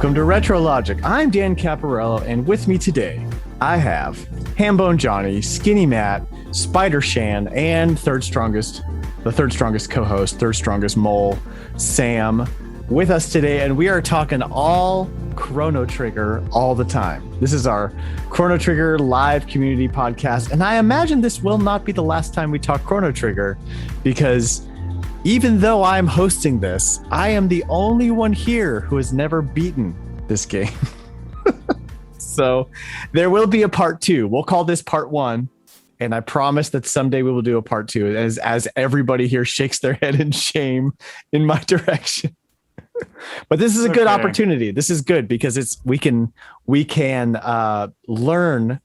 Welcome to Retro Logic. I'm Dan Caparello, and with me today, I have Hambone Johnny, Skinny Matt, Spider Shan, and the third strongest co-host, third strongest mole, Sam, with us today, and we are talking all Chrono Trigger all the time. This is our Chrono Trigger live community podcast, and I imagine this will not be the last time we talk Chrono Trigger, because even though I'm hosting this, I am the only one here who has never beaten this game. So there will be a part two. We'll call this part one. And I promise that someday we will do a part two as everybody here shakes their head in shame in my direction. But this is a good opportunity. This is good because we can learn,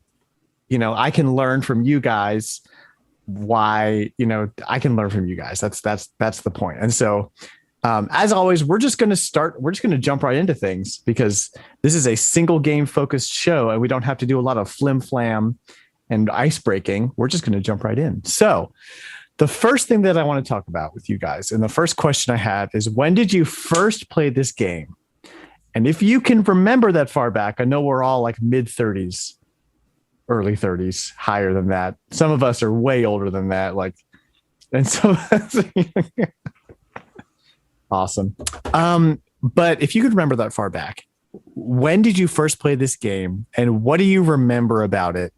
I can learn from you guys why, I can learn from you guys. That's the point. And so, as always, we're just going to jump right into things because this is a single game focused show and we don't have to do a lot of flim flam and ice breaking. We're just going to jump right in. So the first thing that I want to talk about with you guys, and the first question I have is, when did you first play this game? And if you can remember that far back, I know we're all like mid 30s, early 30s, higher than that. Some of us are way older than that. And so that's awesome. But if you could remember that far back, when did you first play this game and what do you remember about it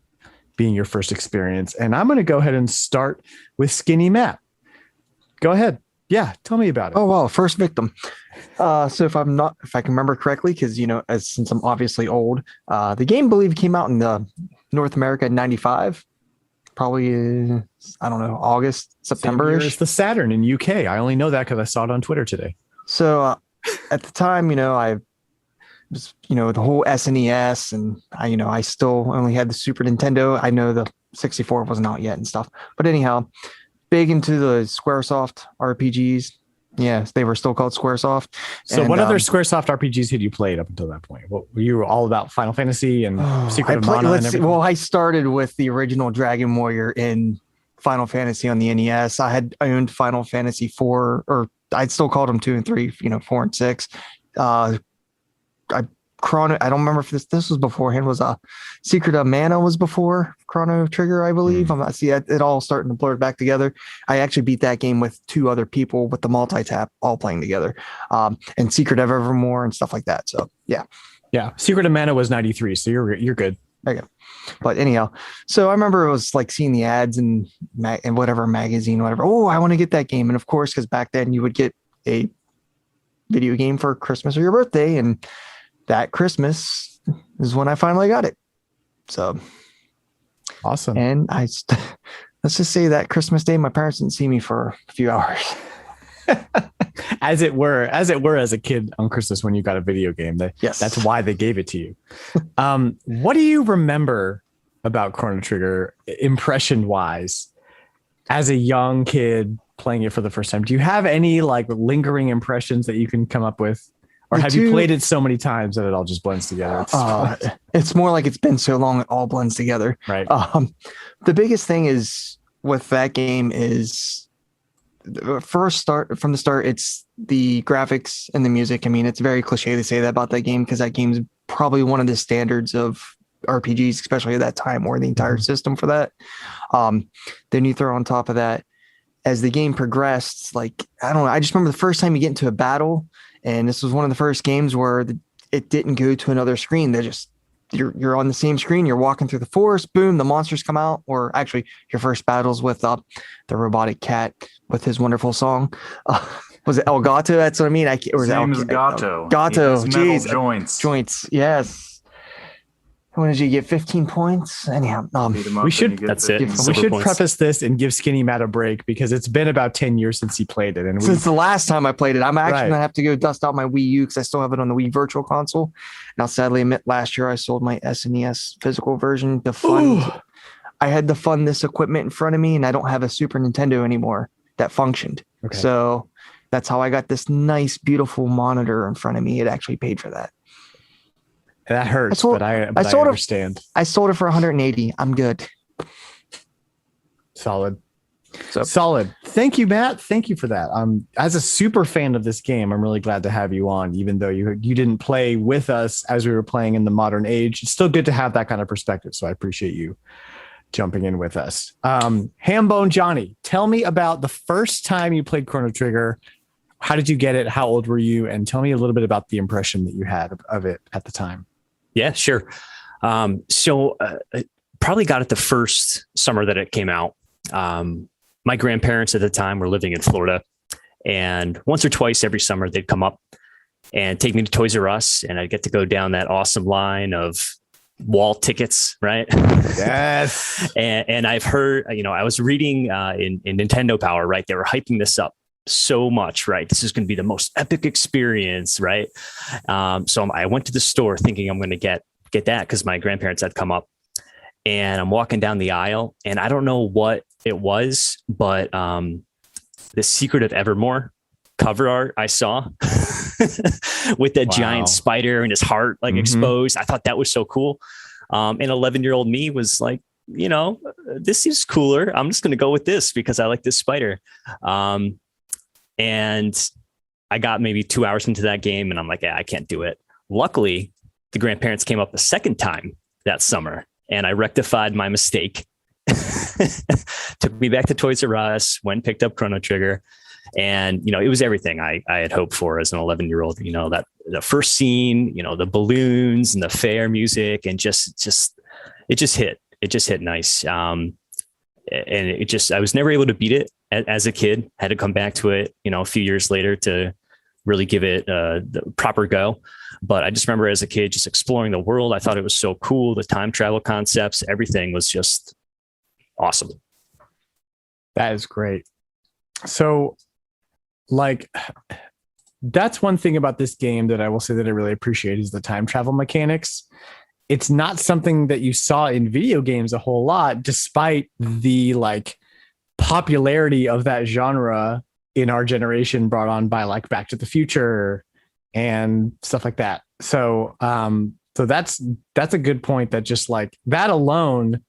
being your first experience? And I'm going to go ahead and start with Skinny Matt. Go ahead. Yeah. Tell me about it. Oh, well, first victim. So if I can remember correctly, because, since I'm obviously old, the game, I believe, came out in North America in 95, probably, I don't know, August, September-ish. It's the Saturn in UK. I only know that because I saw it on Twitter today. So at the time, I was, the whole SNES, and I still only had the Super Nintendo. I know the 64 wasn't out yet and stuff. But anyhow, big into the Squaresoft RPGs. Yeah, they were still called Squaresoft. So what other Squaresoft RPGs had you played up until that point? Were you all about Final Fantasy and Secret of Mana and everything? Well, I started with the original Dragon Warrior in Final Fantasy on the NES. I owned Final Fantasy 4, or I'd still called them 2 and 3, 4 and 6. I don't remember if this was beforehand. Was Secret of Mana was before Chrono Trigger, I believe. I'm not see it all starting to blur back together. I actually beat that game with 2 other people with the multi-tap all playing together, and Secret of Evermore and stuff like that. So yeah. Secret of Mana was 93, so you're good. Okay. But anyhow, so I remember it was like seeing the ads and whatever magazine, whatever. Oh, I want to get that game, and of course, because back then you would get a video game for Christmas or your birthday, and that Christmas is when I finally got it. So awesome. And let's just say that Christmas Day, my parents didn't see me for a few hours. as it were as a kid on Christmas when you got a video game. Yes. That's why they gave it to you. What do you remember about Chrono Trigger impression wise as a young kid playing it for the first time? Do you have any lingering impressions that you can come up with? Or have you played it so many times that it all just blends together? It's more like it's been so long it all blends together. Right. The biggest thing is with that game is from the start, it's the graphics and the music. I mean, it's very cliche to say that about that game because that game's probably one of the standards of RPGs, especially at that time, or the entire system for that. Then you throw on top of that, as the game progressed, I don't know, I just remember the first time you get into a battle. And this was one of the first games where it didn't go to another screen. You're on the same screen. You're walking through the forest. Boom, the monsters come out. Or actually, your first battles with the robotic cat with his wonderful song. Was it El Gato? That's what I mean. Same as Gato. Gato. Metal joints. Joints. Yes. When did you get 15 points? Anyhow, we should Points. preface this and give Skinny Matt a break because it's been about 10 years since he played it. And since the last time I played it, I'm actually going to have to go dust out my Wii U because I still have it on the Wii Virtual Console. Now, sadly, admit last year I sold my SNES physical version. I had to fund this equipment in front of me, and I don't have a Super Nintendo anymore that functioned. Okay. So that's how I got this nice, beautiful monitor in front of me. It actually paid for that. That hurts, but I understand. I sold it for 180. I'm good. Solid. So Solid. Thank you, Matt. Thank you for that. As a super fan of this game, I'm really glad to have you on, even though you didn't play with us as we were playing in the modern age. It's still good to have that kind of perspective. So I appreciate you jumping in with us. Hambone Johnny, tell me about the first time you played Chrono Trigger. How did you get it? How old were you? And tell me a little bit about the impression that you had of it at the time. Yeah, sure. So I probably got it the first summer that it came out. My grandparents at the time were living in Florida, and once or twice every summer they'd come up and take me to Toys R Us, and I'd get to go down that awesome line of wall tickets, right? Yes. and I've heard, I was reading in Nintendo Power, right? They were hyping this up so much, right? This is going to be the most epic experience, right? So I went to the store thinking I'm going to get that because my grandparents had come up, and I'm walking down the aisle, and I don't know what it was, but the Secret of Evermore cover art I saw with that giant spider and his heart exposed. I thought that was so cool. And 11-year-old me was like, this seems cooler. I'm just going to go with this because I like this spider. And I got maybe 2 hours into that game and I'm like, I can't do it. Luckily, the grandparents came up a second time that summer and I rectified my mistake. Took me back to Toys R Us, went and picked up Chrono Trigger. And, it was everything I had hoped for as an 11-year-old, that the first scene, the balloons and the fair music and it just hit nice. And I was never able to beat it as a kid, had to come back to it, a few years later to really give it the proper go. But I just remember as a kid, just exploring the world. I thought it was so cool. The time travel concepts, everything was just awesome. That is great. So that's one thing about this game that I will say that I really appreciate is the time travel mechanics. It's not something that you saw in video games a whole lot, despite the popularity of that genre in our generation brought on by Back to the Future and stuff like that. So, so that's a good point that just that alone,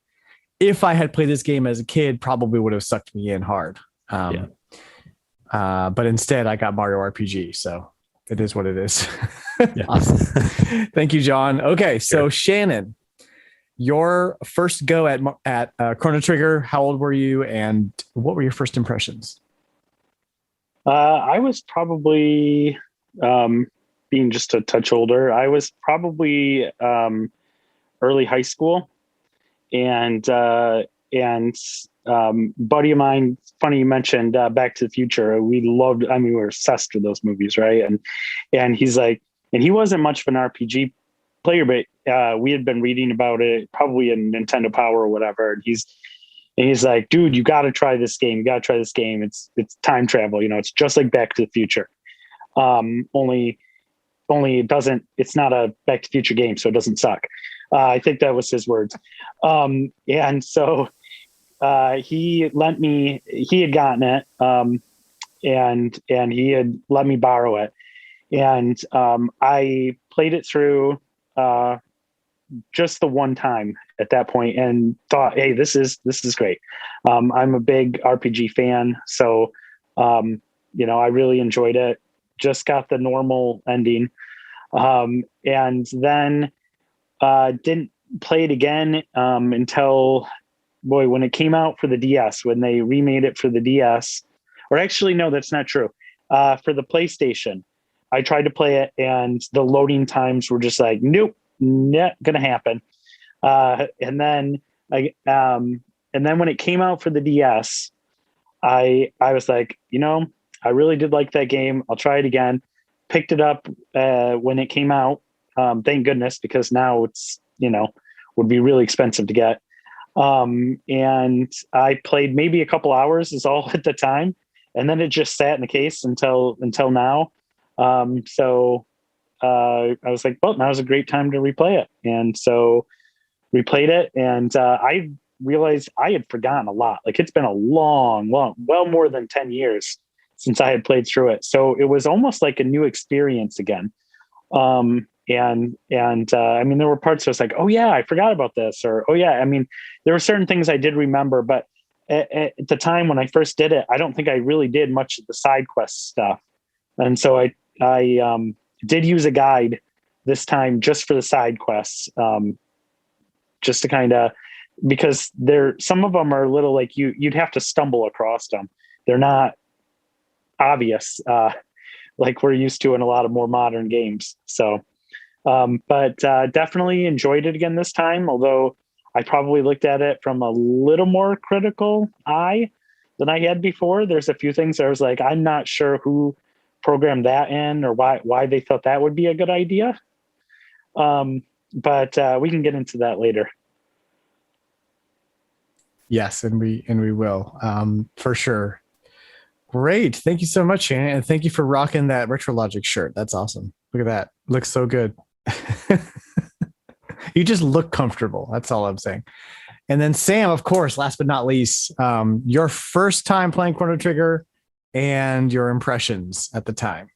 if I had played this game as a kid, probably would have sucked me in hard. But instead I got Mario RPG. So it is what it is. Awesome. Thank you, John. Okay. So Shannon, your first go at Chrono Trigger, how old were you and what were your first impressions? I was probably, being just a touch older, I was probably early high school. And buddy of mine, funny you mentioned Back to the Future. We were obsessed with those movies, right? And he's like, and he wasn't much of an RPG player, but we had been reading about it probably in Nintendo Power or whatever. And he's like, dude, you got to try this game. You got to try this game. It's time travel. It's just like Back to the Future. Only it's not a Back to the Future game, so it doesn't suck. I think that was his words. And so he had gotten it, and he had let me borrow it. And I played it through just the one time at that point and thought, hey, this is great. I'm a big RPG fan. So, I really enjoyed it. Just got the normal ending. And then didn't play it again until, when it came out for the DS, when they remade it for the DS. Or actually, no, that's not true. For the PlayStation, I tried to play it and the loading times were just like, nope, not gonna happen. And then when it came out for the DS, I was like, I really did like that game. I'll try it again. Picked it up when it came out. Thank goodness, because now it's, would be really expensive to get. And I played maybe a couple hours is all at the time. And then it just sat in the case until now. So I was like, well, now's a great time to replay it. And so replayed it. And I realized I had forgotten a lot. It's been a long, well more than 10 years since I had played through it. So it was almost like a new experience again. And there were parts where I was like, oh yeah, I forgot about this, or, oh yeah. There were certain things I did remember, but at the time when I first did it, I don't think I really did much of the side quest stuff. And so I did use a guide this time just for the side quests, just to kind of, because some of them are a little like you'd have to stumble across them. They're not obvious, like we're used to in a lot of more modern games. So, but definitely enjoyed it again this time, although I probably looked at it from a little more critical eye than I had before. There's a few things I was like, I'm not sure who programmed that in or why they thought that would be a good idea. But we can get into that later. Yes, and we will, for sure. Great. Thank you so much, Shannon. And thank you for rocking that RetroLogic shirt. That's awesome. Look at that. Looks so good. You just look comfortable. That's all I'm saying. And then Sam, of course, last but not least, your first time playing Chrono Trigger and your impressions at the time.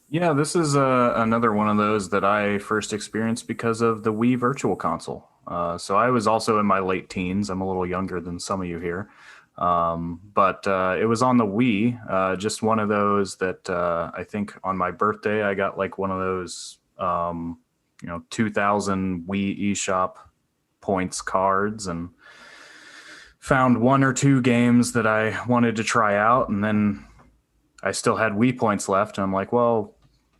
Yeah, this is another one of those that I first experienced because of the Wii Virtual Console. So I was also in my late teens. I'm a little younger than some of you here. But it was on the Wii, just one of those that I think on my birthday, I got like one of those, 2000 Wii eShop points cards and found one or two games that I wanted to try out. And then I still had Wii points left. And I'm like, well,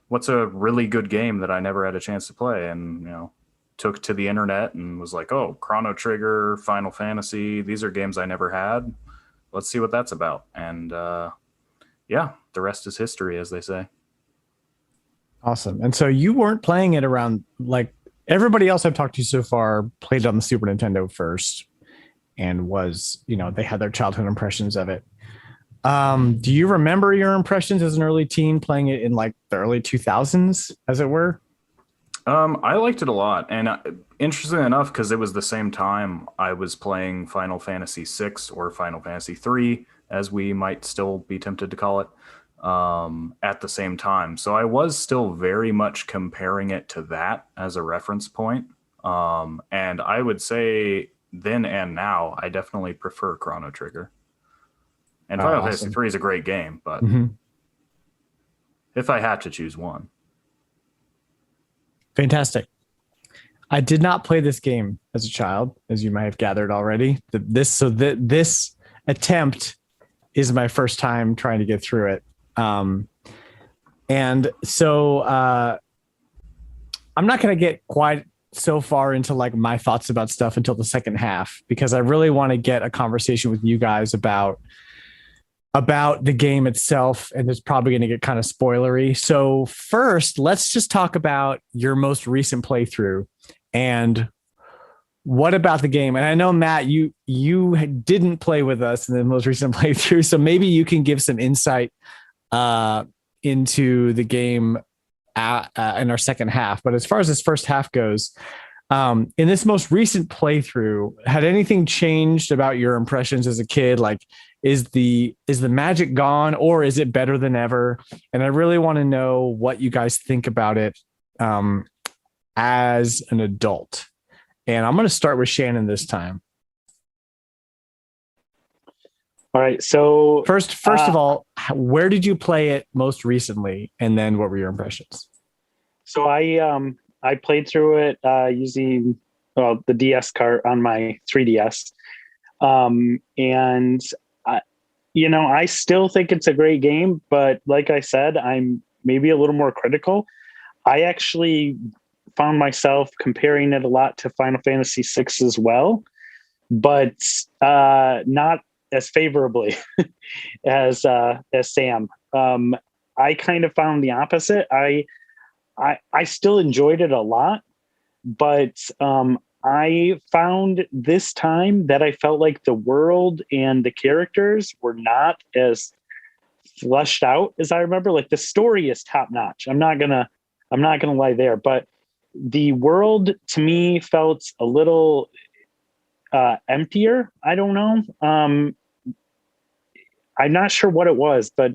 what's a really good game that I never had a chance to play? And, took to the internet and was like, oh, Chrono Trigger, Final Fantasy. These are games I never had. Let's see what that's about. And the rest is history, as they say. Awesome. And so you weren't playing it around, like everybody else I've talked to so far played it on the Super Nintendo first and was, they had their childhood impressions of it. Do you remember your impressions as an early teen playing it in like the early 2000s, as it were? I liked it a lot. And interesting enough, because it was the same time I was playing Final Fantasy VI or Final Fantasy III, as we might still be tempted to call it, at the same time. So I was still very much comparing it to that as a reference point. And I would say then and now, I definitely prefer Chrono Trigger. And Final Fantasy III is a great game, but if I had to choose one. Fantastic. I did not play this game as a child, as you might have gathered already. This attempt is my first time trying to get through it. And so I'm not going to get quite so far into like my thoughts about stuff until the second half, because I really want to get a conversation with you guys about the game itself, and it's probably going to get kind of spoilery. So first, let's just talk about your most recent playthrough and what about the game. And I know, Matt, you didn't play with us in the most recent playthrough, so maybe you can give some insight into the game in our second half. But as far as this first half goes, in this most recent playthrough, had anything changed about your impressions as a kid? Like, is the magic gone, or is it better than ever? And I really want to know what you guys think about it as an adult. And I'm going to start with Shannon this time. All right. So first of all, where did you play it most recently? And then what were your impressions? So I played through it using the DS cart on my 3DS. And I still think it's a great game, but like I said, I'm maybe a little more critical. I actually found myself comparing it a lot to Final Fantasy VI as well, but not as favorably as Sam. I kind of found the opposite. I still enjoyed it a lot, but I found this time that I felt like the world and the characters were not as fleshed out as I remember. Like, the story is top notch. I'm not gonna lie there, but the world to me felt a little emptier. I don't know. I'm not sure what it was, but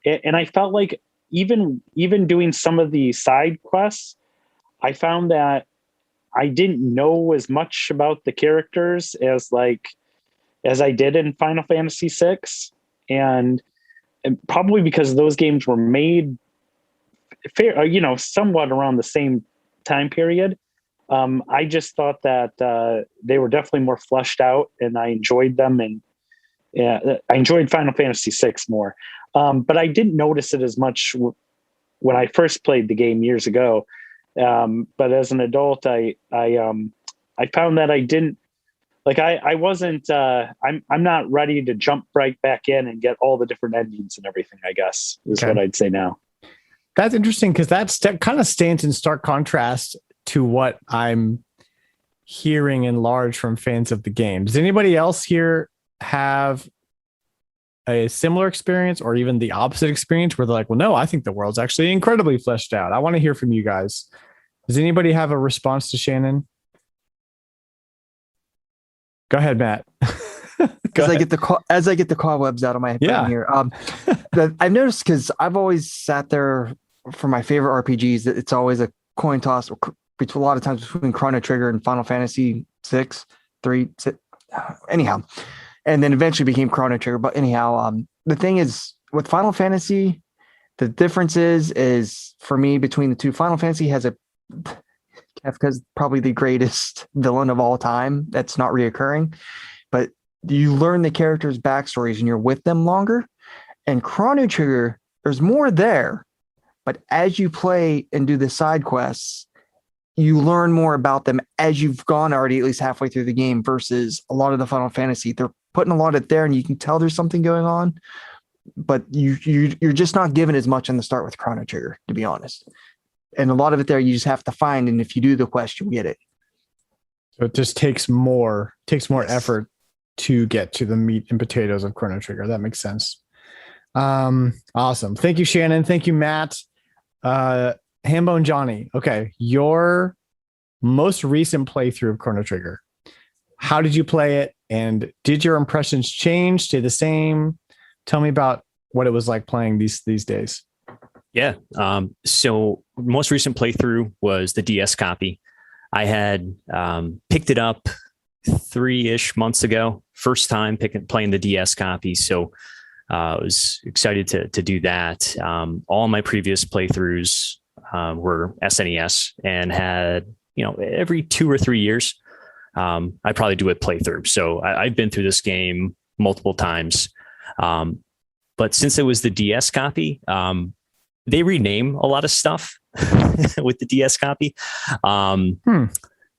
I felt like even doing some of the side quests, I found that I didn't know as much about the characters as as I did in Final Fantasy VI, and probably because those games were made fair, somewhat around the same time period. I just thought that they were definitely more fleshed out, and I enjoyed them. And I enjoyed Final Fantasy VI more, but I didn't notice it as much when I first played the game years ago. But as an adult, I found that I didn't like. I wasn't. I'm not ready to jump right back in and get all the different endings and everything, I guess is what I'd say now. That's interesting, because that kind of stands in stark contrast to what I'm hearing in large from fans of the game. Does anybody else here have a similar experience, or even the opposite experience, where they're like, well, no, I think the world's actually incredibly fleshed out? I want to hear from you guys. Does anybody have a response to Shannon? Go ahead, Matt. As I get the cobwebs out of my brain here, I've noticed, because I've always sat there for my favorite RPGs, that it's always a coin toss between, a lot of times, between Chrono Trigger and Final Fantasy 6, 3, 6, anyhow, and then eventually became Chrono Trigger. But anyhow, the thing is with Final Fantasy, the difference is for me between the two. Final Fantasy has Kefka's probably the greatest villain of all time that's not reoccurring, but you learn the characters' backstories and you're with them longer. And Chrono Trigger, there's more there, but as you play and do the side quests, you learn more about them as you've gone already at least halfway through the game, versus a lot of the Final Fantasy. They're putting a lot of it there and you can tell there's something going on, but you're just not given as much in the start with Chrono Trigger, to be honest. And a lot of it there you just have to find, and if you do the quest, you get it. So it just takes more effort to get to the meat and potatoes of Chrono Trigger. That makes sense. Awesome. Thank you, Shannon. Thank you, Matt. Hambone Johnny. Okay. Your most recent playthrough of Chrono Trigger. How did you play it? And did your impressions change, stay the same? Tell me about what it was like playing these days. Yeah. So most recent playthrough was the DS copy. I had picked it up 3-ish months ago. First time playing the DS copy. So I was excited to do that. All my previous playthroughs were SNES, and had, every 2 or 3 years, I probably do a playthrough. So I've been through this game multiple times. But since it was the DS copy, they rename a lot of stuff with the DS copy.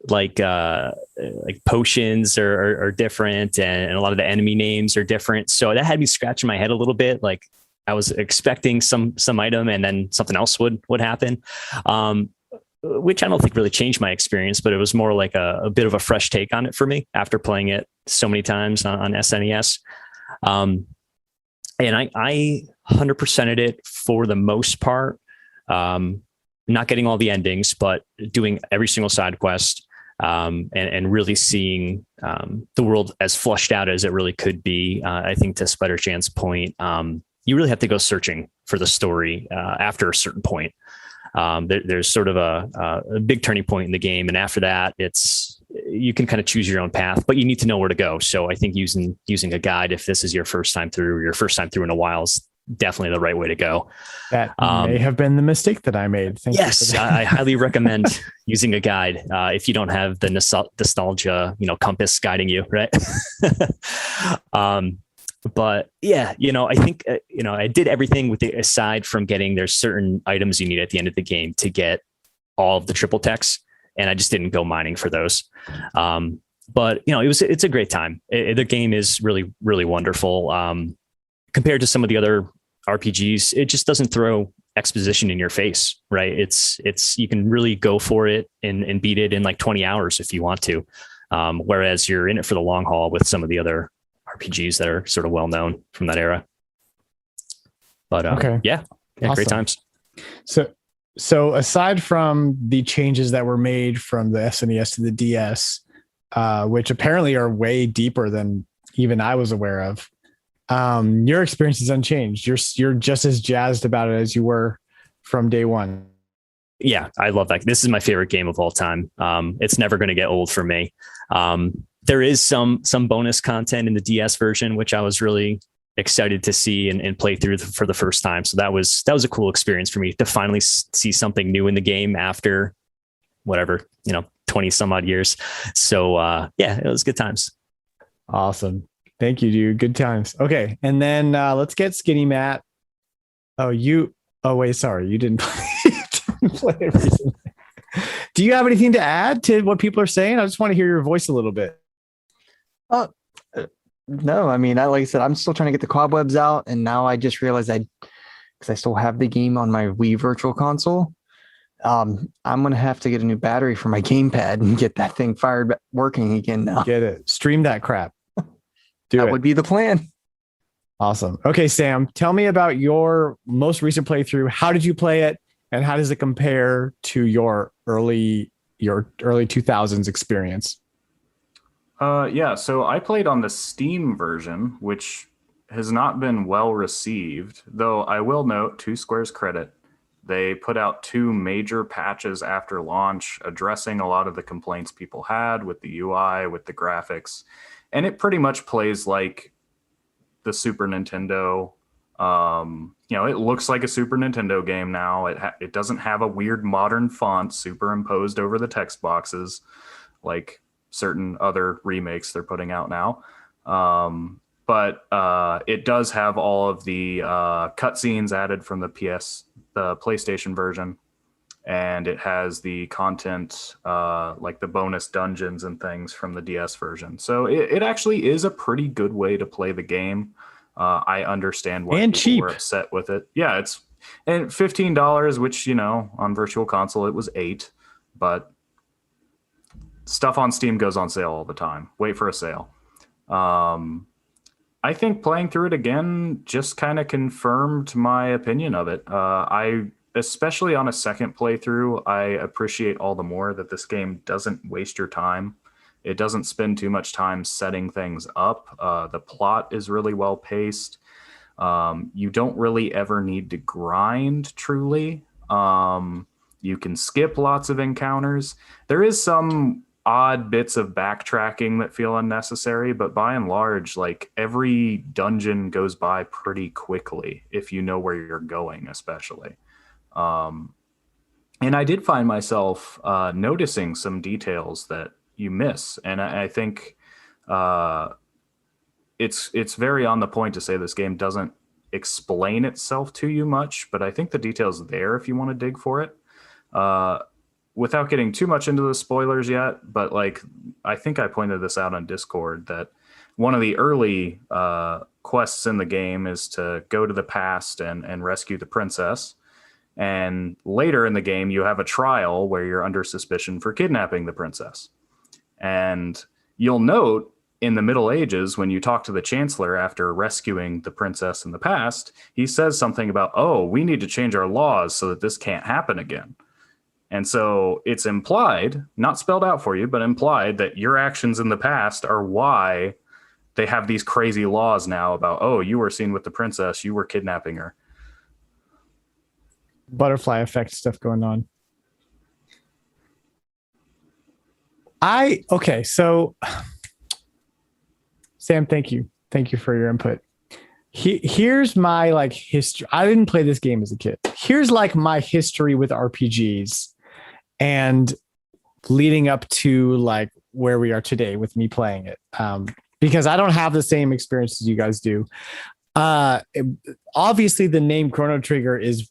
Like potions are different, and a lot of the enemy names are different. So that had me scratching my head a little bit. Like I was expecting some item, and then something else would happen. Which I don't think really changed my experience, but it was more like a bit of a fresh take on it for me after playing it so many times on SNES. And I 100%ed it for the most part, not getting all the endings, but doing every single side quest, and really seeing the world as flushed out as it really could be. I think to Spider Chan's point, you really have to go searching for the story after a certain point. There's sort of a big turning point in the game, and after that, you can kind of choose your own path, but you need to know where to go. So I think using a guide, if this is your first time through, or your first time through in a while, is definitely the right way to go. That may have been the mistake that I made. Yes, I highly recommend using a guide if you don't have the nostalgia, compass guiding you, right? But yeah, I think, I did everything aside from there's certain items you need at the end of the game to get all of the triple techs, and I just didn't go mining for those. But it's a great time. The game is really, really wonderful. Compared to some of the other RPGs, it just doesn't throw exposition in your face, right? You can really go for it and beat it in like 20 hours if you want to. Whereas you're in it for the long haul with some of the other RPGs that are sort of well known from that era. But okay. Yeah, awesome. Great times. So aside from the changes that were made from the SNES to the DS, which apparently are way deeper than even I was aware of, your experience is unchanged. You're just as jazzed about it as you were from day one. Yeah, I love that. This is my favorite game of all time. It's never going to get old for me. There is some bonus content in the DS version, which I was really excited to see and play through for the first time. So that was a cool experience for me to finally see something new in the game after whatever, 20 some odd years. So yeah, it was good times. Awesome. Thank you, dude. Good times. Okay. And then let's get Skinny Matt. Oh, wait, sorry. You didn't play it recently. Do you have anything to add to what people are saying? I just want to hear your voice a little bit. No, I mean, like I said, I'm still trying to get the cobwebs out, and now I just realized because I still have the game on my Wii Virtual Console. I'm gonna have to get a new battery for my gamepad and get that thing working again now. Get it. Stream that crap. That would be the plan. Awesome. Okay, Sam, tell me about your most recent playthrough. How did you play it, and how does it compare to your early 2000s experience? Yeah, so I played on the Steam version, which has not been well received, though I will note, to Square's credit, they put out 2 major patches after launch addressing a lot of the complaints people had with the UI, with the graphics, and it pretty much plays like the Super Nintendo. It looks like a Super Nintendo game now. It doesn't have a weird modern font superimposed over the text boxes like certain other remakes they're putting out now. But it does have all of the cutscenes added from the PlayStation version. And it has the content, like the bonus dungeons and things from the DS version. So it actually is a pretty good way to play the game. I understand why and people cheap. were upset with it. Yeah, it's $15, which, on Virtual Console, it was $8. But stuff on Steam goes on sale all the time. Wait for a sale. I think playing through it again just kind of confirmed my opinion of it. Especially on a second playthrough, I appreciate all the more that this game doesn't waste your time. It doesn't spend too much time setting things up. The plot is really well paced. You don't really ever need to grind, truly. You can skip lots of encounters. There is some odd bits of backtracking that feel unnecessary, but by and large, like, every dungeon goes by pretty quickly if you know where you're going, especially. And I did find myself noticing some details that you miss, and I think it's very on the point to say this game doesn't explain itself to you much, but I think the detail's there if you want to dig for it. Without getting too much into the spoilers yet, but I think I pointed this out on Discord that one of the early quests in the game is to go to the past and rescue the princess. And later in the game, you have a trial where you're under suspicion for kidnapping the princess. And you'll note in the Middle Ages, when you talk to the Chancellor after rescuing the princess in the past, he says something about, we need to change our laws so that this can't happen again. And so it's implied, not spelled out for you, but implied that your actions in the past are why they have these crazy laws now about, you were seen with the princess, you were kidnapping her. Butterfly effect stuff going on. So Sam, thank you for your input. Here's my history. I didn't play this game as a kid. Here's my history with RPGs and leading up to where we are today with me playing it, because I don't have the same experience as you guys do. Obviously the name Chrono Trigger is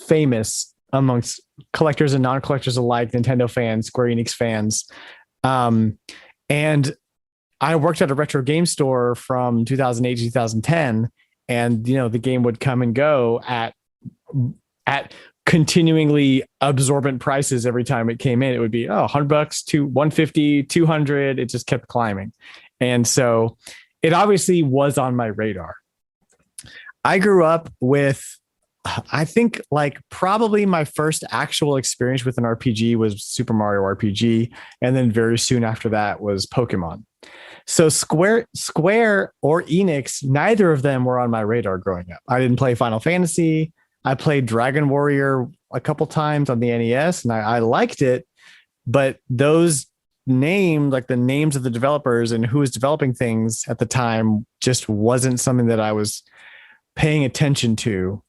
famous amongst collectors and non-collectors alike, Nintendo fans, Square Enix fans. And I worked at a retro game store from 2008 to 2010, and the game would come and go at continuingly absorbent prices. Every time it came in, it would be $100 to $150, $200. It just kept climbing. And so it obviously was on my radar. I grew up with, I think probably my first actual experience with an RPG was Super Mario RPG. And then very soon after that was Pokemon. So Square or Enix, neither of them were on my radar growing up. I didn't play Final Fantasy. I played Dragon Warrior a couple times on the NES, and I liked it. But those like the names of the developers and who was developing things at the time just wasn't something that I was paying attention to,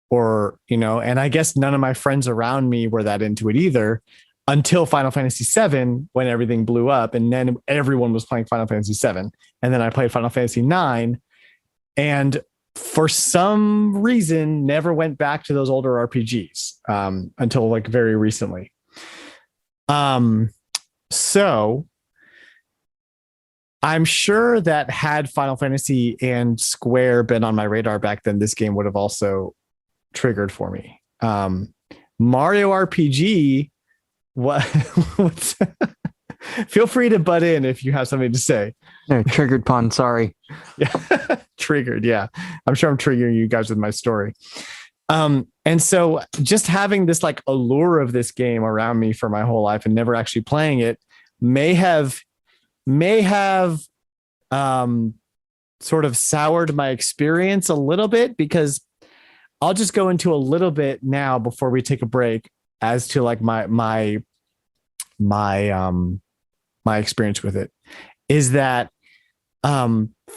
or, and I guess none of my friends around me were that into it either until Final Fantasy VII, when everything blew up, and then everyone was playing Final Fantasy VII. And then I played Final Fantasy IX, and for some reason never went back to those older RPGs until like very recently. So I'm sure that had Final Fantasy and Square been on my radar back then, this game would have also triggered for me. Mario RPG, what's feel free to butt in if you have something to say. No, triggered pun, sorry. Yeah. Triggered. Yeah. I'm sure I'm triggering you guys with my story. And so just having this like allure of this game around me for my whole life and never actually playing it may have sort of soured my experience a little bit, because I'll just go into a little bit now before we take a break as to like my experience with it is that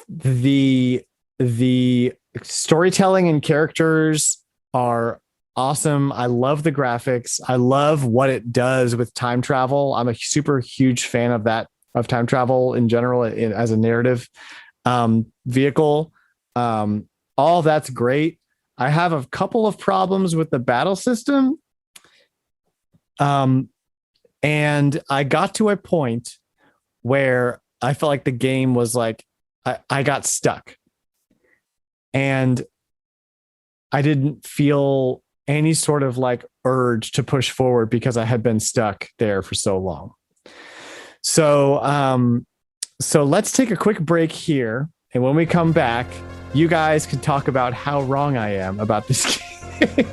the storytelling and characters are awesome. I love the graphics. I love what it does with time travel. I'm a super huge fan of that, of time travel in general as a narrative vehicle. All that's great. I have a couple of problems with the battle system. And I got to a point where I felt like the game was like, I got stuck. And I didn't feel any sort of like urge to push forward because I had been stuck there for so long. So, so let's take a quick break here. And when we come back, you guys can talk about how wrong I am about this game.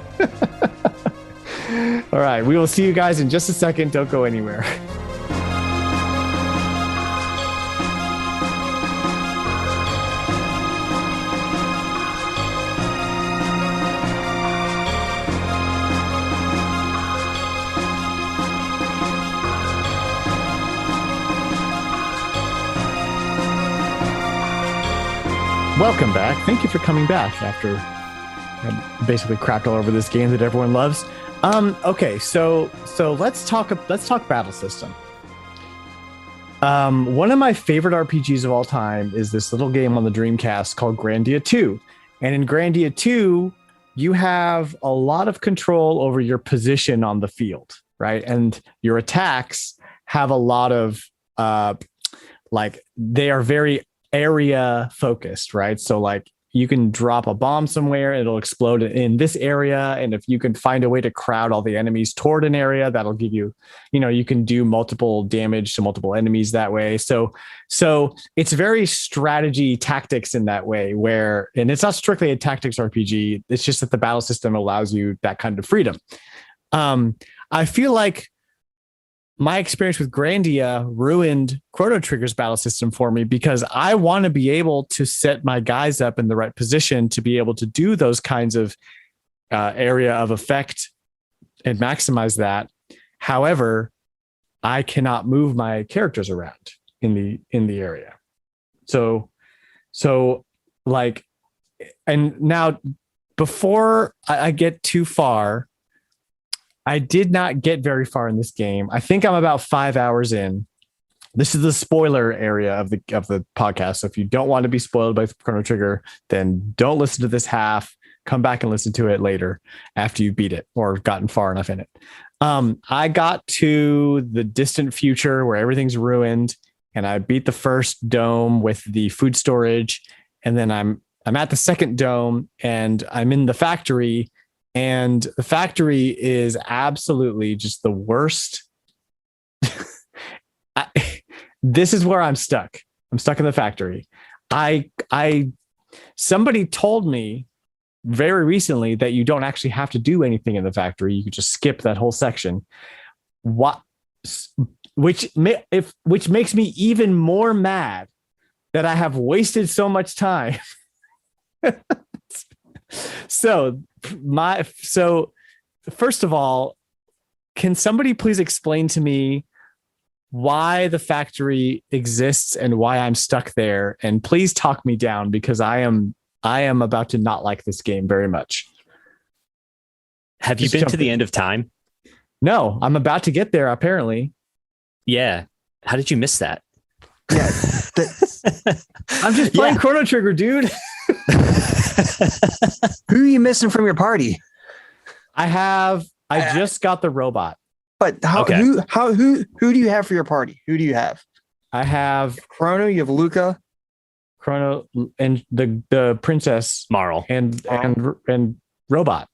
All right. We will see you guys in just a second. Don't go anywhere. Welcome back. Thank you for coming back after I basically crapped all over this game that everyone loves. Okay, so let's talk battle system. One of my favorite RPGs of all time is this little game on the Dreamcast called Grandia 2. And in Grandia 2, you have a lot of control over your position on the field, right? And your attacks have a lot of they are very area focused, right? So like you can drop a bomb somewhere, it'll explode in this area. And if you can find a way to crowd all the enemies toward an area, that'll give you, you can do multiple damage to multiple enemies that way. So it's very strategy tactics in that way and it's not strictly a tactics RPG. It's just that the battle system allows you that kind of freedom. I feel like my experience with Grandia ruined Chrono Trigger's battle system for me, because I want to be able to set my guys up in the right position to be able to do those kinds of area of effect and maximize that. However, I cannot move my characters around in the area. So like, and now before I get too far, I did not get very far in this game. I think I'm about 5 hours in. This is the spoiler area of the podcast. So if you don't want to be spoiled by Chrono Trigger, then don't listen to this half. Come back and listen to it later after you beat it or gotten far enough in it. I got to the distant future where everything's ruined, and I beat the first dome with the food storage, and then I'm at the second dome, and I'm in the factory. And the factory is absolutely just the worst. This is where I'm stuck. I'm stuck in the factory. Somebody told me very recently that you don't actually have to do anything in the factory. You could just skip that whole section. Which makes me even more mad that I have wasted so much time. So first of all, can somebody please explain to me why the factory exists and why I'm stuck there. And please talk me down because I am about to not like this game very much. Have you Just been jump to the in. end of time? No, I'm about to get there apparently. Yeah. How did you miss that? Yeah, I'm just playing Chrono Trigger, dude. who are you missing from your party? I just got the robot. But Okay. who do you have for your party? Who do you have? I have Chrono, you have Luca. Chrono and the princess Marl. and robot.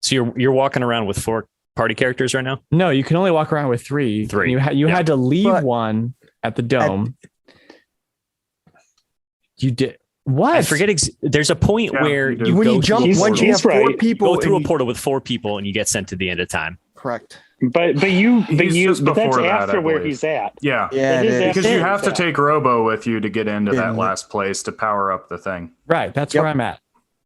So you're walking around with 4 party characters right now? No, you can only walk around with 3. 3. You Yeah. had to leave But- one at the dome. You did what? I forget. There's a point Yeah, where you do. you When go you jump, through a He's- once portal, you he's have 4 right. people, go through a and you- portal with 4 people and you get sent to the end of time. correct. But He's just that's before that, after I where believe. he's at. Yeah. Yeah, It is it is. Because you after have to that. take Robo with you to get into Yeah. that last place to power up the thing. Right, that's Yep. where I'm at.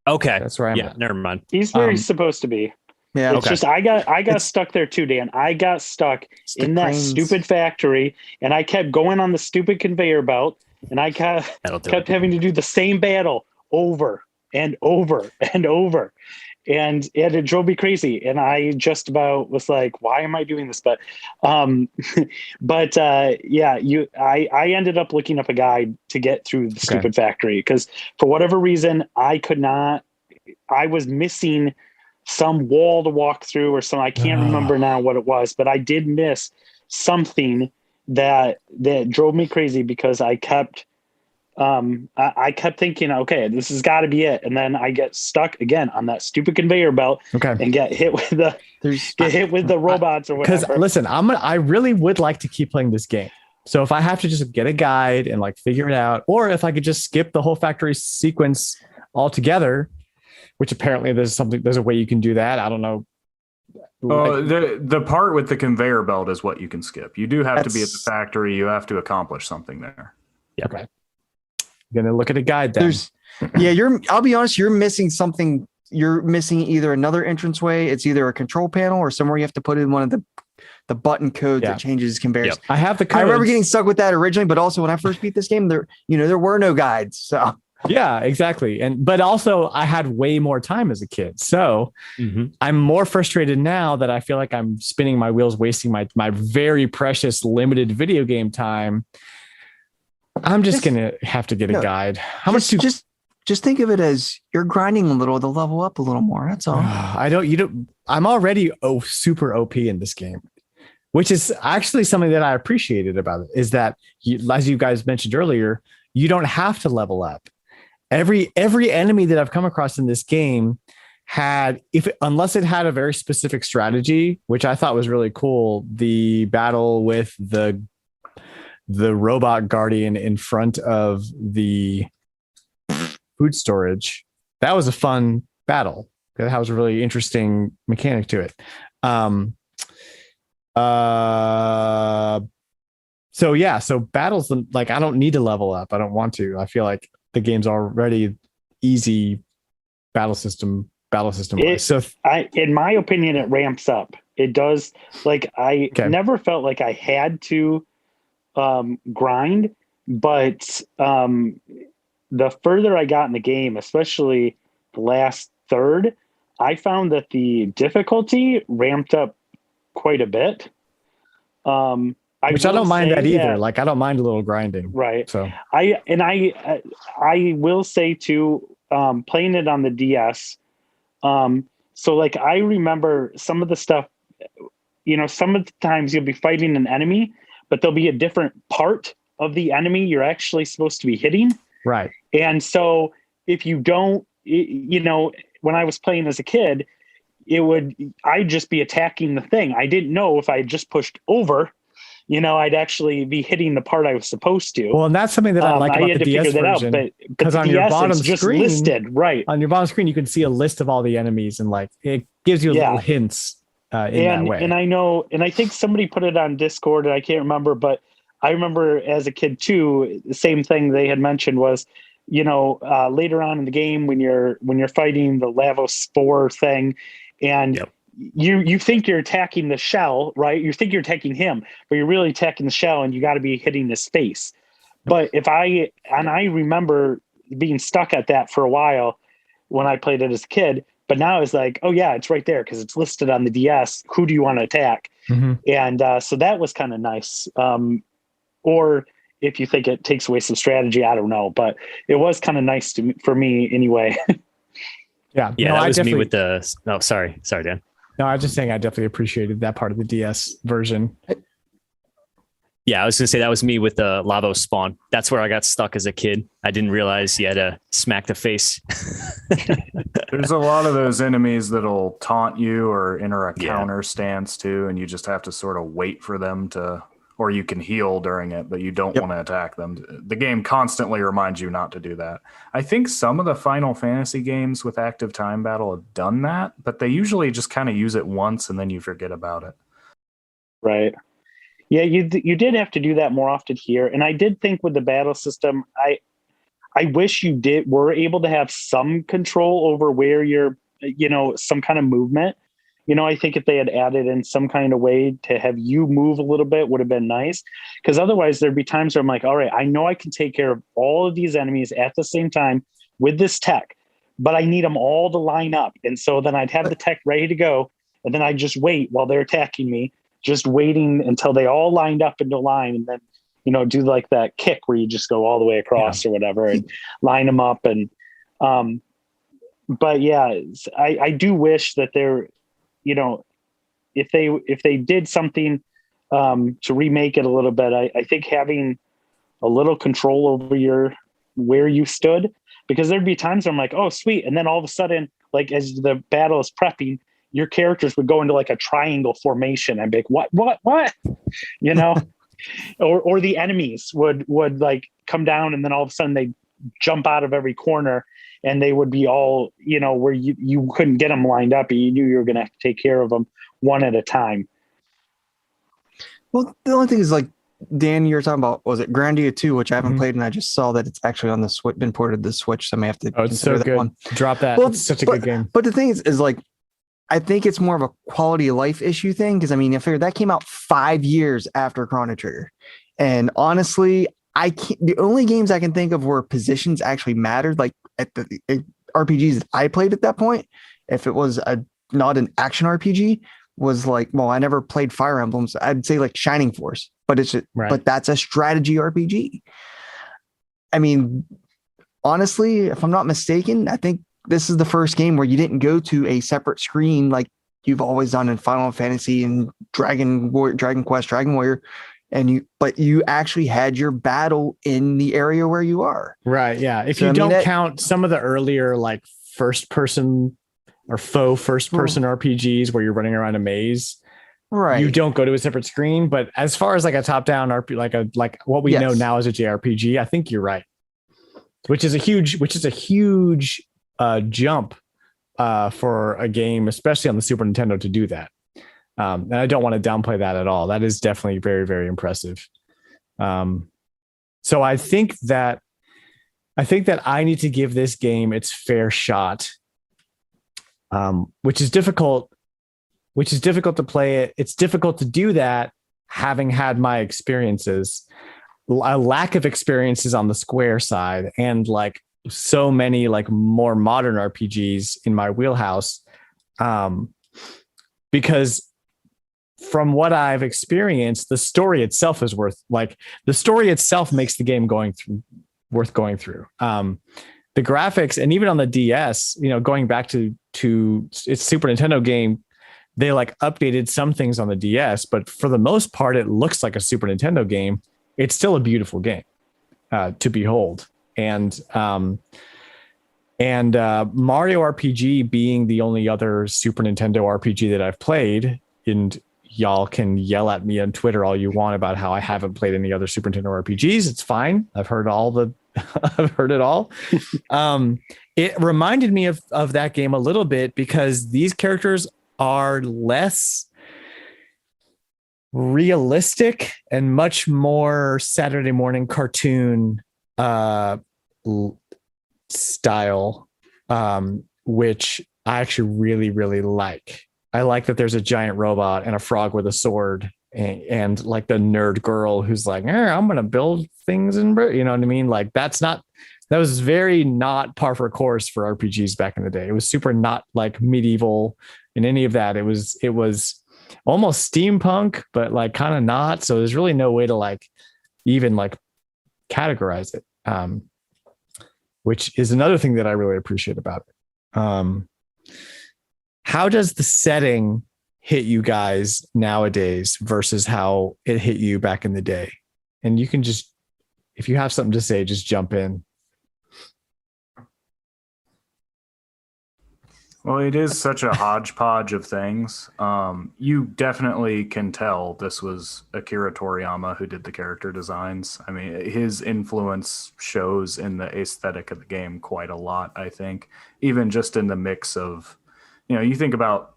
Okay. That's where I'm Yeah, at. never mind. He's where Um, he's supposed to be. Yeah, It's just I got It's- stuck there too, Dan. I got stuck Stick in that cranes. stupid factory, and I kept going on the stupid conveyor belt, and I kept That'll do kept it. having to do the same battle over and over and over, and it drove me crazy. And I just about was like, "Why am I doing this?" But, I ended up looking up a guide to get through the stupid factory because for whatever reason I could not. I was missing some wall to walk through or something. I can't remember now what it was, but I did miss something that drove me crazy because I kept I kept thinking, okay, this has got to be it, and then I get stuck again on that stupid conveyor belt Okay. and get hit with the robots or Because whatever. listen, I really would like to keep playing this game. So if I have to just get a guide and like figure it out, or if I could just skip the whole factory sequence altogether, which apparently there's a way you can do that. I don't know. Oh, the part with the conveyor belt is what you can skip. You do have to be at the That's- factory. You have to accomplish something there. Okay. I'm gonna look at a guide then. I'll be honest, you're missing something. You're missing either another entranceway, it's either a control panel or somewhere you have to put in one of the button codes Yeah. that changes conveyors. Yep. I have the codes. I remember getting stuck with that originally, but also when I first beat this game, there were no guides. So Yeah, exactly. But also I had way more time as a kid. So Mhm. I'm more frustrated now that I feel like I'm spinning my wheels, wasting my very precious limited video game time. I'm just gonna have to get a No, guide. How much do just think of it as you're grinding a little to level up a little more. That's all. I'm already super OP in this game, which is actually something that I appreciated about it is that as you guys mentioned earlier, you don't have to level up. Every enemy that I've come across in this game unless it had a very specific strategy, which I thought was really cool, the battle with the robot guardian in front of the food storage, that was a fun battle. That was a really interesting mechanic to it. So battles, like I don't need to level up. I don't want to. I feel like the game's already easy battle system wise. So In my opinion, it ramps up. It does. Like I Okay. never felt like I had to grind, but the further I got in the game, especially the last third, I found that the difficulty ramped up quite a bit. which I will don't mind say that either. Like I don't mind a little grinding. right. So I will say too, playing it on the DS. So like I remember some of the stuff. Some of the times you'll be fighting an enemy, but there'll be a different part of the enemy you're actually supposed to be hitting. right. And so if you don't, when I was playing as a kid, I'd just be attacking the thing. I didn't know if I just pushed over, I'd actually be hitting the part I was supposed to. Well, and that's something that I like I about had the to DS figure that version. out, but 'Cause the on your DS, bottom it's just screen- listed, right? On your bottom screen, you can see a list of all the enemies, and like it gives you little hints in that way. And I know, and I think somebody put it on Discord, and I can't remember, but I remember as a kid too, the same thing they had mentioned was, later on in the game when you're fighting the lavospore thing, and Yep. you think you're attacking the shell, right? You think you're attacking him, but you're really attacking the shell, and you got to be hitting his face. But I remember being stuck at that for a while when I played it as a kid. But now it's like, oh yeah, it's right there because it's listed on the DS. Who do you want to attack? Mm-hmm. And so that was kind of nice. Or if you think it takes away some strategy, I don't know. But it was kind of nice for me anyway. Yeah. Yeah, no, that I was me definitely- with the. Oh, sorry, Dan. No, I was just saying I definitely appreciated that part of the DS version. Yeah, I was gonna say that was me with the Lavos spawn. That's where I got stuck as a kid. I didn't realize you had to smack the face. There's a lot of those enemies that'll taunt you or enter a Yeah. counter stance too, and you just have to sort of wait for them to, or you can heal during it, but you don't Yep. want to attack them. The game constantly reminds you not to do that. I think some of the Final Fantasy games with active time battle have done that, but they usually just kind of use it once and then you forget about it. Right. Yeah, you did have to do that more often here, and I did think with the battle system, I wish you were able to have some control over where you're, some kind of movement. I think if they had added in some kind of way to have you move a little bit would have been nice, because otherwise there'd be times where I'm like, all right, I know I can take care of all of these enemies at the same time with this tech, but I need them all to line up, and so then I'd have the tech ready to go, and then I'd just wait while they're attacking me. Just waiting until they all lined up into line, and then, do like that kick where you just go all the way across or whatever and line them up. And, but yeah, I do wish that they're, if they did something, to remake it a little bit, I think having a little control over where you stood, because there'd be times where I'm like, oh, sweet. And then all of a sudden, like as the battle is prepping, your characters would go into like a triangle formation. I'd be like, what? Or the enemies would like come down, and then all of a sudden they jump out of every corner, and they would be all, where you couldn't get them lined up, and you knew you were going to have to take care of them one at a time. Well, the only thing is, like, Dan, you were talking about, was it Grandia 2, which I haven't Mhm. played, and I just saw that it's actually on the Switch, been ported to the Switch, so I may have to Oh, it's consider so that good. one. Drop that. Well, It's such a good game. But the thing is like, I think it's more of a quality of life issue thing, because I mean, I figure that came out 5 years after Chrono Trigger, and honestly, the only games I can think of where positions actually mattered, like at the RPGs that I played at that point, if it was not an action RPG, was like, well, I never played Fire Emblems. I'd say like Shining Force, but but that's a strategy RPG. I mean, honestly, if I'm not mistaken, I think this is the first game where you didn't go to a separate screen like you've always done in Final Fantasy and Dragon Quest, Dragon Warrior, but you actually had your battle in the area where you are. Right. Yeah. If So, you I mean, don't that- count some of the earlier like first person or faux first person RPGs where you're running around a maze, Right. you don't go to a separate screen. But as far as like a top down RPG, like what we know Yes. now as a JRPG, I think you're right. Which is a huge jump for a game, especially on the Super Nintendo, to do that. And I don't want to downplay that at all. That is definitely very, very impressive. So I think that I need to give this game its fair shot, which is difficult. Which is difficult to play it. It's difficult to do that, having had my experiences, a lack of experiences on the Square side, and like so many like more modern RPGs in my wheelhouse, because from what I've experienced, the story itself is worth makes the game worth going through. The graphics, and even on the DS, going back to its Super Nintendo game, they like updated some things on the DS, but for the most part, it looks like a Super Nintendo game. It's still a beautiful game to behold. And Mario RPG being the only other Super Nintendo RPG that I've played, and y'all can yell at me on Twitter all you want about how I haven't played any other Super Nintendo RPGs. It's fine. I've heard I've heard it all. It reminded me of that game a little bit, because these characters are less realistic and much more Saturday morning cartoon style, which I actually really, really like. I like that there's a giant robot and a frog with a sword, and like the nerd girl who's like, I'm gonna build things and you know what I mean? Like that was very not par for course for RPGs back in the day. It was super not like medieval in any of that. It was almost steampunk, but like kind of not. So there's really no way to like even like categorize it, which is another thing that I really appreciate about it. How does the setting hit you guys nowadays versus how it hit you back in the day? And you can just, if you have something to say, just jump in. Well, it is such a hodgepodge of things. You definitely can tell this was Akira Toriyama who did the character designs. I mean, his influence shows in the aesthetic of the game quite a lot, I think, even just in the mix of, you think about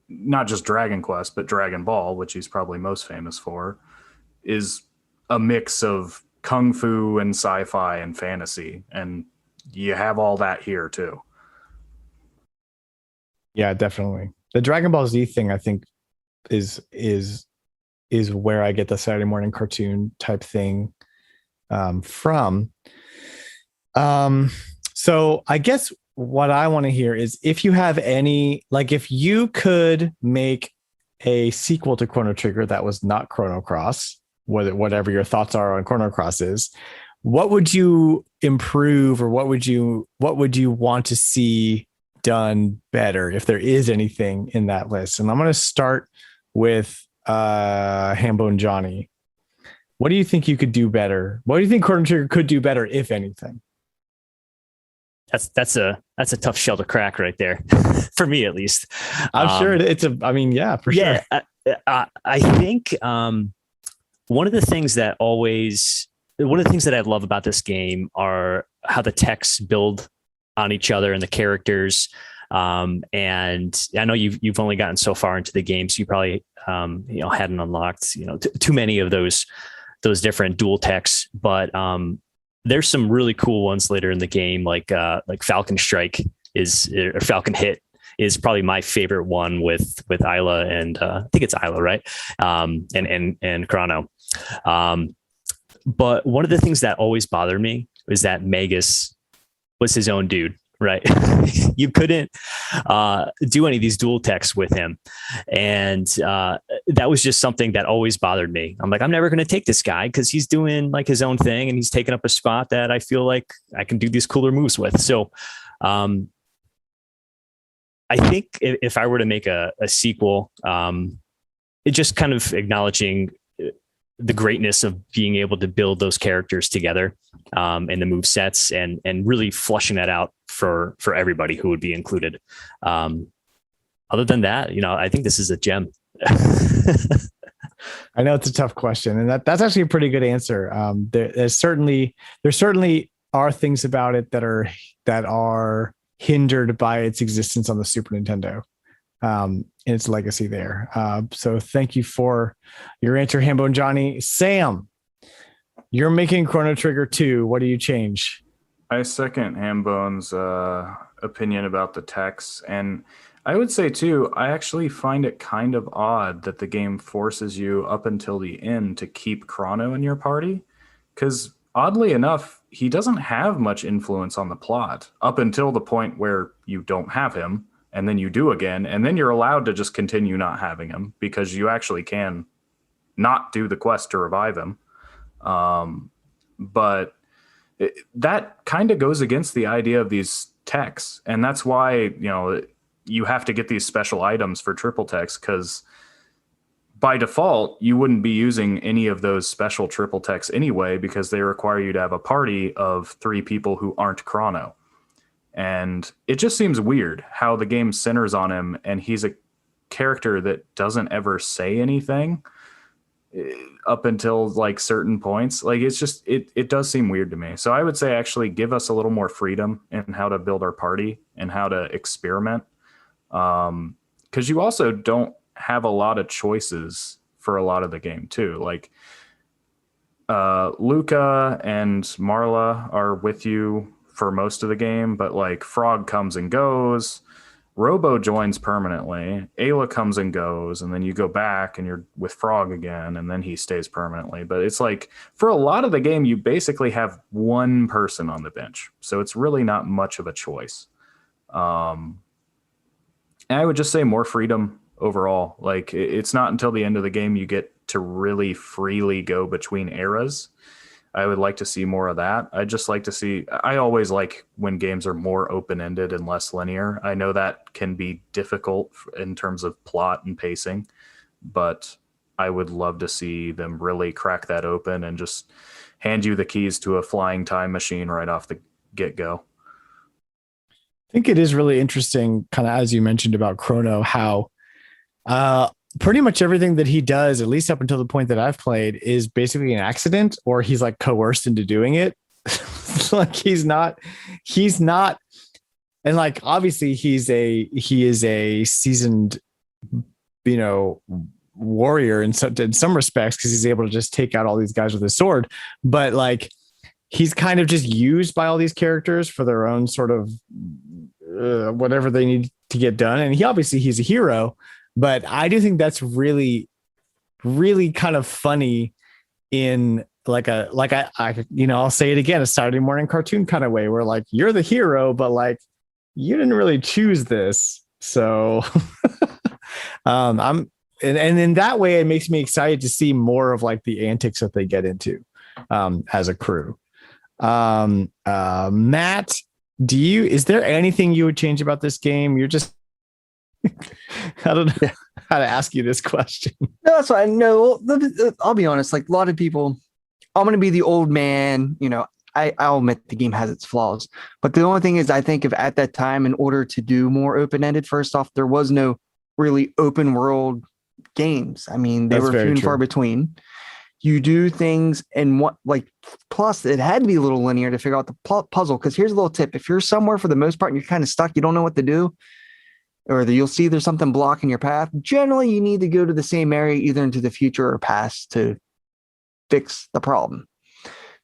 not just Dragon Quest, but Dragon Ball, which he's probably most famous for, is a mix of kung fu and sci-fi and fantasy. And you have all that here too. Yeah, definitely. The Dragon Ball Z thing, I think, is where I get the Saturday morning cartoon type thing from. So I guess what I want to hear is if you have any, like if you could make a sequel to Chrono Trigger that was not Chrono Cross, whatever your thoughts are on Chrono Cross is, what would you improve or what would you want to see done better if there is anything in that list? And I'm going to start with Hambone Johnny. What do you think you could do better? What do you think Chrono Trigger could do better, if anything? That's a tough shell to crack right there, for me at least. I'm sure it's for sure. I think one of the things that I love about this game are how the texts build on each other and the characters. And I know you've only gotten so far into the game, so you probably hadn't unlocked too many of those different dual texts, but there's some really cool ones later in the game, like Falcon Strike or Falcon Hit is probably my favorite one with Isla and I think it's Isla, right? And Chrono. But one of the things that always bothered me was that Magus was his own dude, right? You couldn't do any of these dual texts with him. And that was just something that always bothered me. I'm like, I'm never going to take this guy because he's doing like his own thing and he's taking up a spot that I feel like I can do these cooler moves with. So I think if I were to make a sequel, it just kind of acknowledging the greatness of being able to build those characters together and the move sets and really flushing that out for everybody who would be included. Other than that, I think this is a gem. I know it's a tough question, and that's actually a pretty good answer. There certainly are things about it that are hindered by its existence on the Super Nintendo. And its legacy there. So thank you for your answer, Hambone Johnny. Sam, you're making Chrono Trigger 2. What do you change? I second Hambone's opinion about the text. And I would say, too, I actually find it kind of odd that the game forces you up until the end to keep Chrono in your party. Because oddly enough, he doesn't have much influence on the plot up until the point where you don't have him. And then you do again, and then you're allowed to just continue not having him because you actually can not do the quest to revive him. But that kind of goes against the idea of these texts. And that's why, you have to get these special items for triple text, because by default, you wouldn't be using any of those special triple texts anyway, because they require you to have a party of 3 people who aren't Chrono. And it just seems weird how the game centers on him and he's a character that doesn't ever say anything up until like certain points. Like it's just, it does seem weird to me. So I would say actually give us a little more freedom in how to build our party and how to experiment. 'Cause you also don't have a lot of choices for a lot of the game too. Like Luca and Marla are with you for most of the game, but like Frog comes and goes. Robo joins permanently. Ayla comes and goes, and then you go back and you're with Frog again, and then he stays permanently. But it's like for a lot of the game, you basically have one person on the bench, so it's really not much of a choice. And I would just say more freedom overall. Like it's not until the end of the game you get to really freely go between eras. I would like to see more of that. I just like to see, I always like when games are more open-ended and less linear. I know that can be difficult in terms of plot and pacing, but I would love to see them really crack that open and just hand you the keys to a flying time machine right off the get-go. I think it is really interesting, kind of as you mentioned about Chrono, how pretty much everything that he does, at least up until the point that I've played, is basically an accident, or he's like coerced into doing it. Like he's not, and like obviously he is a seasoned, warrior in some respects, because he's able to just take out all these guys with his sword. But like he's kind of just used by all these characters for their own sort of whatever they need to get done. And he's a hero. But I do think that's really, really kind of funny in I'll say it again, a Saturday morning cartoon kind of way, where like you're the hero, but like you didn't really choose this. So and in that way, it makes me excited to see more of like the antics that they get into as a crew. Matt, is there anything you would change about this game? You're just I don't know how to ask you this question. No, that's fine. No, I'll be honest. Like a lot of people, I'm going to be the old man. I'll admit the game has its flaws, but the only thing is, I think if at that time, in order to do more open-ended, first off, there was no really open world games. I mean, they were few and far between. You do things and plus it had to be a little linear to figure out the puzzle. Because here's a little tip: if you're somewhere for the most part and you're kind of stuck, you don't know what to do, or you'll see there's something blocking your path, generally you need to go to the same area, either into the future or past, to fix the problem.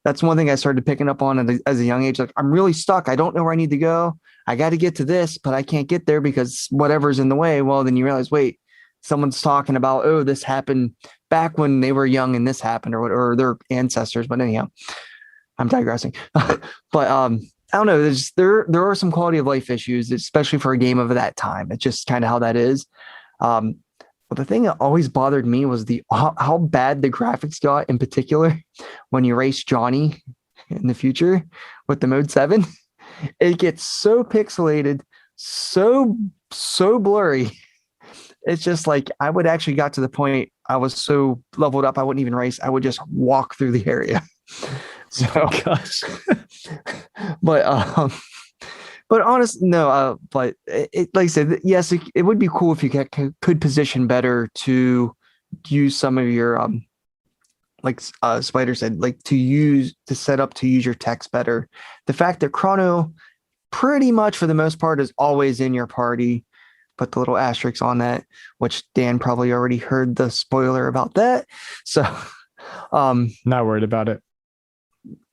That's one thing I started picking up on as a young age. Like, I'm really stuck. I don't know where I need to go. I got to get to this, but I can't get there because whatever's in the way. Well, then you realize, wait, someone's talking about, oh, this happened back when they were young and this happened, or their ancestors. But anyhow, I'm digressing. But I don't know. There are some quality of life issues, especially for a game of that time. It's just kind of how that is. But the thing that always bothered me was how bad the graphics got, in particular when you race Johnny in the future with the Mode 7. It gets so pixelated, so blurry. It's just like I would actually got to the point I was so leveled up I wouldn't even race. I would just walk through the area. So, oh, gosh. but honestly, no. But it, like I said, yes, it would be cool if you could position better to use some of your like Spider said, like to set up to use your text better. The fact that Chrono, pretty much for the most part, is always in your party. Put the little asterisk on that, which Dan probably already heard the spoiler about that. So, not worried about it.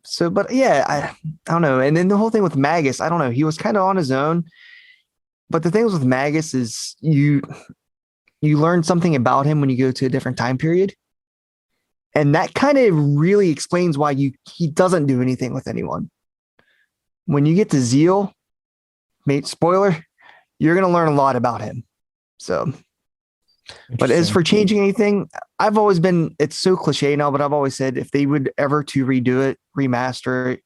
So, but yeah, I don't know. And then the whole thing with Magus, I don't know. He was kind of on his own. But the thing with Magus is you learn something about him when you go to a different time period. And that kind of really explains why he doesn't do anything with anyone. When you get to Zeal, spoiler, you're going to learn a lot about him. So, but as for changing anything, I've always been, it's so cliche now, but I've always said if they would ever to redo it, remaster it,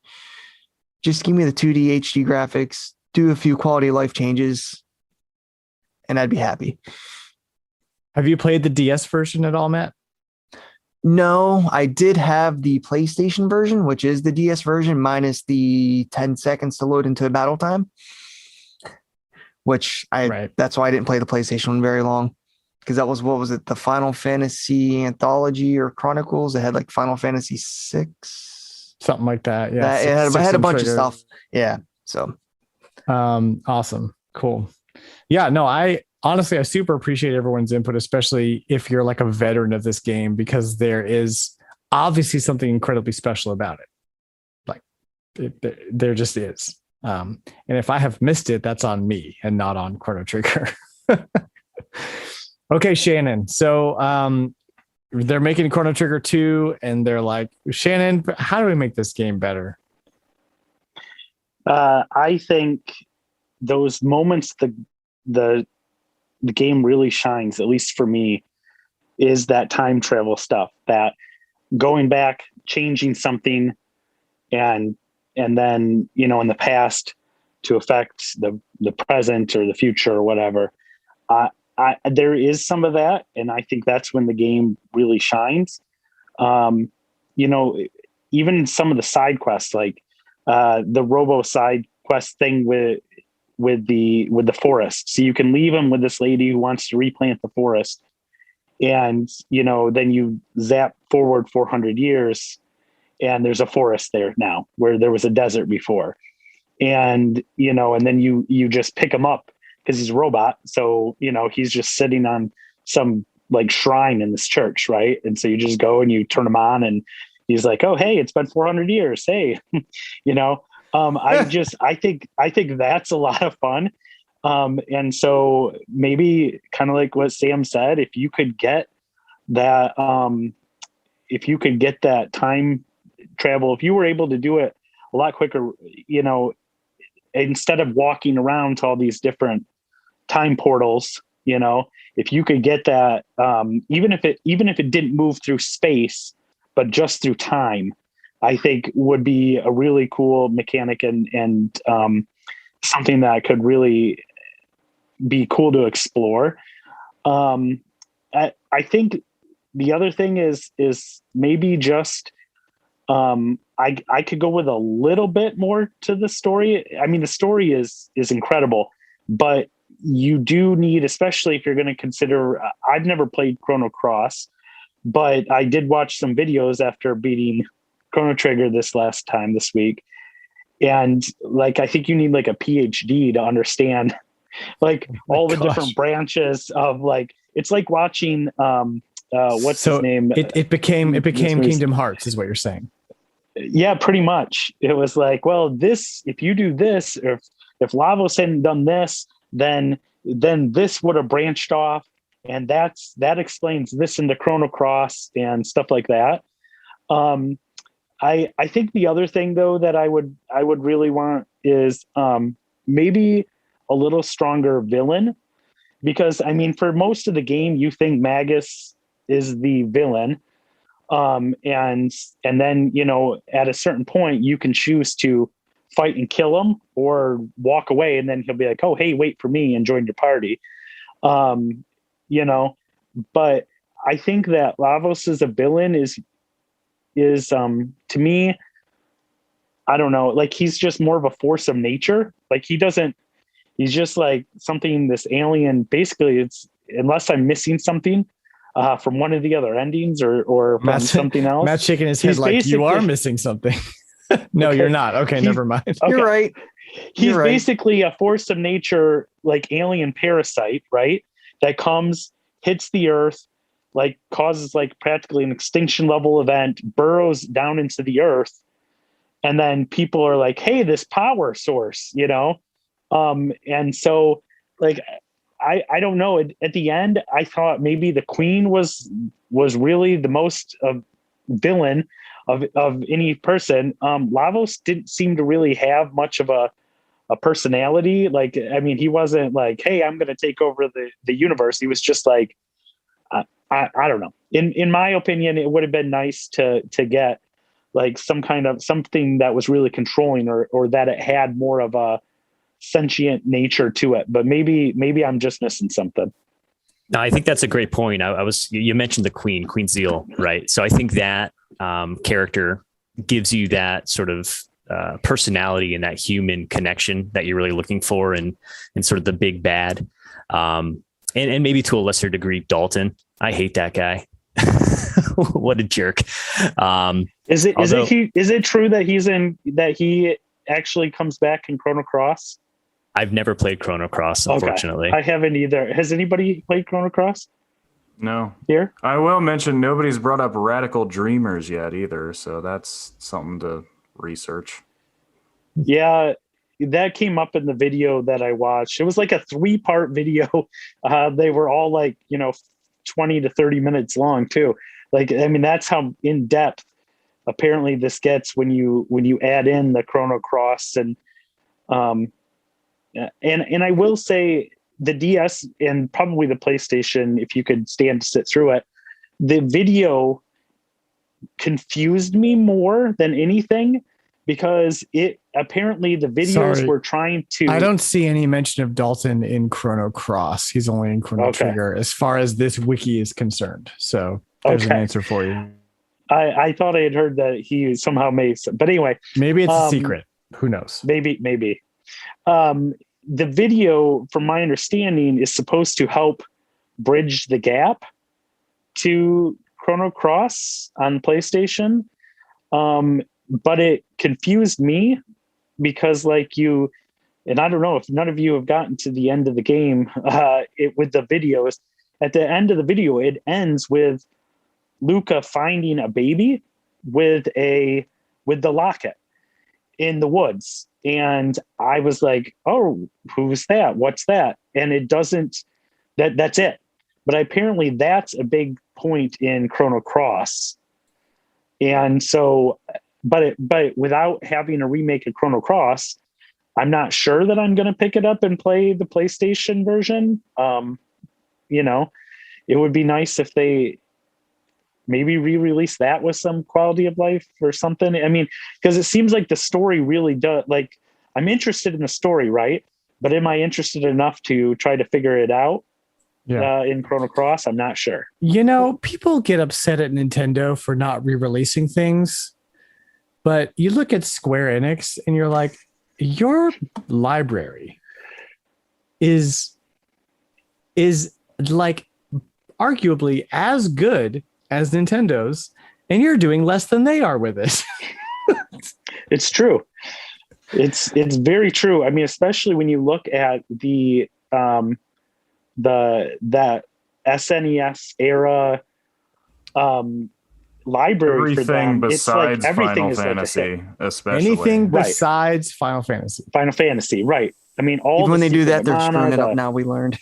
just give me the 2D HD graphics, do a few quality of life changes, and I'd be happy. Have you played the DS version at all, Matt? No, I did have the PlayStation version, which is the DS version minus the 10 seconds to load into battle time, which that's why I didn't play the PlayStation one very long. Because that was, what was it? The Final Fantasy Anthology or Chronicles. It had like Final Fantasy 6. Something like that. Yeah. It had a bunch of stuff. Yeah. So. Awesome. Cool. Yeah, no, I super appreciate everyone's input, especially if you're like a veteran of this game, because there is obviously something incredibly special about it. Like there just is. And if I have missed it, that's on me and not on Chrono Trigger. Okay, Shannon. So they're making Chrono Trigger 2, and they're like, Shannon, how do we make this game better? I think those moments the game really shines, at least for me, is that time travel stuff, that going back, changing something, and then, you know, in the past to affect the present or the future or whatever. There is some of that, and I think that's when the game really shines. You know, even some of the side quests, like the Robo side quest thing with the forest. So you can leave him with this lady who wants to replant the forest, and you know, then you zap forward 400 years, and there's a forest there now where there was a desert before, and you know, and then you just pick him up because he's a robot. So, you know, he's just sitting on some like shrine in this church, right? And so you just go and you turn him on, and he's like, "Oh, hey, it's been 400 years. Hey," you know. I think that's a lot of fun. And so maybe kind of like what Sam said, if you could get that, time travel, if you were able to do it a lot quicker, you know, instead of walking around to all these different time portals, you know, if you could get that, even if it didn't move through space, but just through time, I think would be a really cool mechanic and something that could really be cool to explore. I think the other thing is maybe just I could go with a little bit more to the story. I mean, the story is incredible, but you do need, especially if you're going to consider, I've never played Chrono Cross, but I did watch some videos after beating Chrono Trigger this week. And like, I think you need like a PhD to understand like all the different branches of like, it's like watching, what's his name? It became Kingdom Hearts is what you're saying. Yeah, pretty much. It was like, well, this, if you do this, or if Lavos hadn't done this, then this would have branched off, and that explains this in the Chrono Cross and stuff like that. I think the other thing though that I would really want is maybe a little stronger villain, because I mean, for most of the game you think Magus is the villain, and then, you know, at a certain point you can choose to fight and kill him or walk away, and then he'll be like, "Oh, hey, wait for me," and join your party. You know, but I think that Lavos as a villain is to me, I don't know, like he's just more of a force of nature. Like he's just like something, this alien, basically. It's, unless I'm missing something from one of the other endings or from something else. Matt's shaking his head like you are missing something. No, okay. You're not. Okay, never mind. Okay. You're right. He's basically a force of nature, like alien parasite, right? That comes, hits the earth, like causes like practically an extinction level event, burrows down into the earth. And then people are like, "Hey, this power source," you know? And so like, I don't know. At the end, I thought maybe the queen was really the most villain of any person. Lavos didn't seem to really have much of a personality. Like, I mean, he wasn't like, "Hey, I'm going to take over the universe." He was just like, I don't know. In my opinion, it would have been nice to get like some kind of something that was really controlling, or that it had more of a sentient nature to it. But maybe I'm just missing something. No, I think that's a great point. You mentioned the Queen Zeal, right? So I think that character gives you that sort of personality and that human connection that you're really looking for, and sort of the big bad, and maybe to a lesser degree Dalton. I hate that guy. What a jerk. Is it true that he actually comes back in Chrono Cross? I've never played Chrono Cross, unfortunately. Okay. I haven't either. Has anybody played Chrono Cross? No. Here? I will mention nobody's brought up Radical Dreamers yet either, so that's something to research. Yeah, that came up in the video that I watched. It was like a 3-part video. They were all like, 20 to 30 minutes long too. Like, I mean, that's how in depth apparently this gets when you add in the Chrono Cross and I will say the DS and probably the PlayStation, if you could stand to sit through it, the video confused me more than anything because apparently the videos were trying to. I don't see any mention of Dalton in Chrono Cross. He's only in Chrono Trigger as far as this wiki is concerned. So there's an answer for you. I thought I had heard that he somehow made some, but anyway, maybe it's a secret. Who knows? Maybe. The video, from my understanding, is supposed to help bridge the gap to Chrono Cross on PlayStation. But it confused me because and I don't know if none of you have gotten to the end of the game with the videos. At the end of the video, it ends with Luca finding a baby with the locket in the woods. And I was like, oh, who's that? What's that? And it doesn't, that's it. But apparently that's a big point in Chrono Cross. And so, but without having a remake of Chrono Cross, I'm not sure that I'm going to pick it up and play the PlayStation version. It would be nice if they maybe re-release that with some quality of life or something. I mean, because it seems like the story really does, like, I'm interested in the story, right? But am I interested enough to try to figure it out in Chrono Cross? I'm not sure. People get upset at Nintendo for not re-releasing things, but you look at Square Enix and you're like, your library is like arguably as good as Nintendo's, and you're doing less than they are with it. It's true. It's very true. I mean, especially when you look at that SNES era library for them. Everything besides everything Final Fantasy, especially. Anything besides Final Fantasy. Final Fantasy, right. I mean, even when they do that, they're screwing it up now, we learned.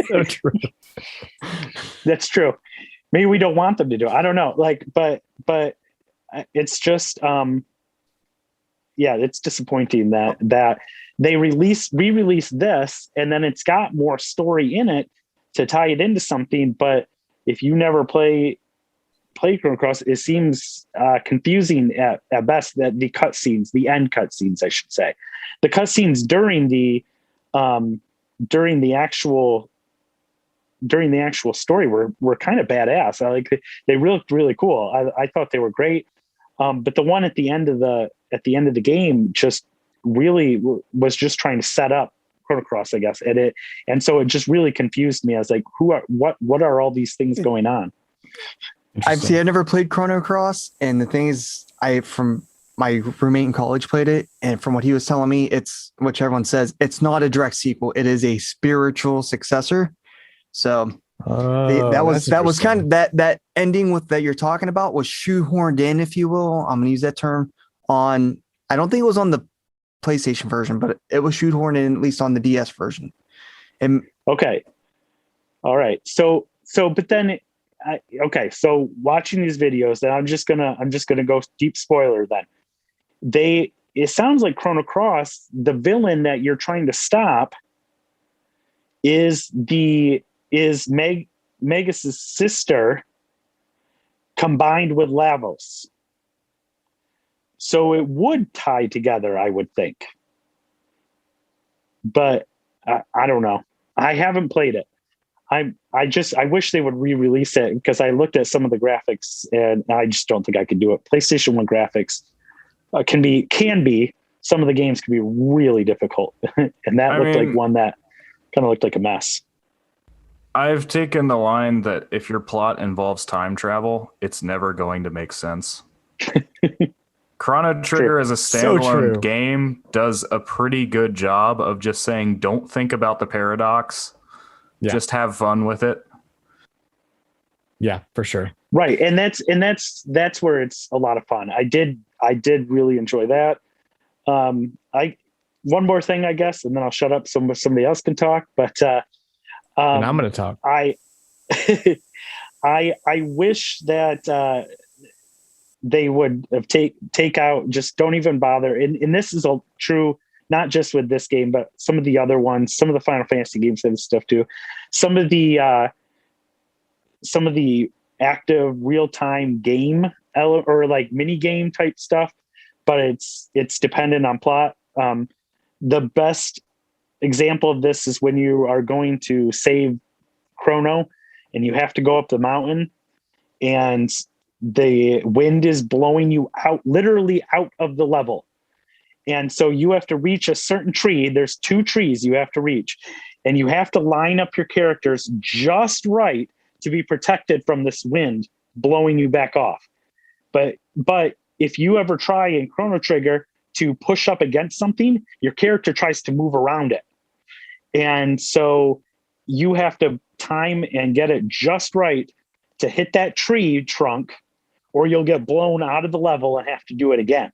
So true. That's true. Maybe we don't want them to do it. I don't know. But it's just, it's disappointing that they re-release this and then it's got more story in it to tie it into something. But if you never play Chrono Cross, it seems confusing at best. That the cutscenes, the end cutscenes, I should say, the cutscenes during the actual story were kind of badass. They looked really cool. I thought they were great. But the one at the end of the game just really was just trying to set up Chrono Cross, I guess, and so it just really confused me. I was like, what are all these things going on? I've never played Chrono Cross, and the thing is, from my roommate in college played it, and from what he was telling me, it's which everyone says, it's not a direct sequel, it is a spiritual successor. So that was kind of that ending with that you're talking about was shoehorned in, if you will. I'm gonna use that term on. I don't think it was on the PlayStation version, but it was shoehorned in at least on the DS version. And okay, all right. So but then, so watching these videos, and I'm just gonna go deep spoiler. Then it sounds like Chrono Cross, the villain that you're trying to stop, is Magus' sister combined with Lavos. So it would tie together, I would think. But I don't know. I haven't played it. I wish they would re-release it, because I looked at some of the graphics and I just don't think I could do it. PlayStation 1 graphics can be some of the games can be really difficult. And that looked like one that kind of looked like a mess. I've taken the line that if your plot involves time travel, it's never going to make sense. Chrono Trigger as a standalone game does a pretty good job of just saying, don't think about the paradox. Yeah. Just have fun with it. Yeah, for sure. Right. And that's where it's a lot of fun. I did really enjoy that. I one more thing, I guess, and then I'll shut up. Somebody else can talk. But And I'm going to talk. I wish that they would have take out, just don't even bother. And this is true not just with this game, but some of the other ones, some of the Final Fantasy games have stuff too. Some of the active real-time game or like mini game type stuff, but it's dependent on plot. The best example of this is when you are going to save Chrono and you have to go up the mountain and the wind is blowing you out, literally out of the level. And so you have to reach a certain tree. There's 2 trees you have to reach, and you have to line up your characters just right to be protected from this wind blowing you back off. But if you ever try in Chrono Trigger to push up against something, your character tries to move around it. And so you have to time and get it just right to hit that tree trunk, or you'll get blown out of the level and have to do it again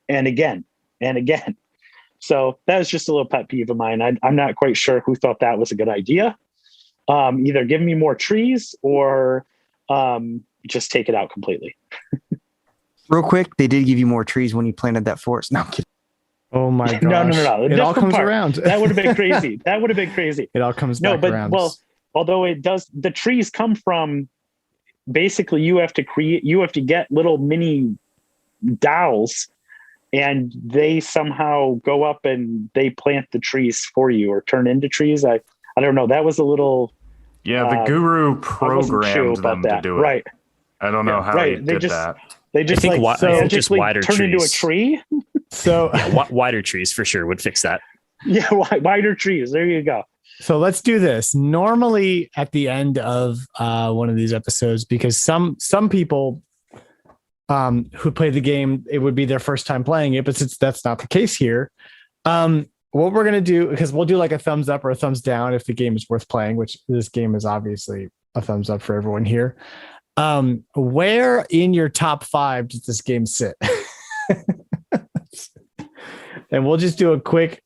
and again and again. So that was just a little pet peeve of mine. I'm not quite sure who thought that was a good idea. Either give me more trees or just take it out completely. Real quick, they did give you more trees when you planted that forest. No, I'm kidding. Oh my gosh. No. It all comes around. That would have been crazy. It all comes back around. Well, although it does, the trees come from, basically you have to get little mini dowels, and they somehow go up and they plant the trees for you or turn into trees. I don't know. That was a little. Yeah, the guru programmed them to do it. Right. I don't know how he did that. They just just wider turn trees. into a tree. So wider trees for sure would fix that. Yeah, wider trees. There you go. So let's do this. Normally at the end of one of these episodes, because some people who play the game, it would be their first time playing it, but since that's not the case here, what we're going to do, because we'll do like a thumbs up or a thumbs down if the game is worth playing, which this game is obviously a thumbs up for everyone here. Where in your top 5 does this game sit? And we'll just do a quick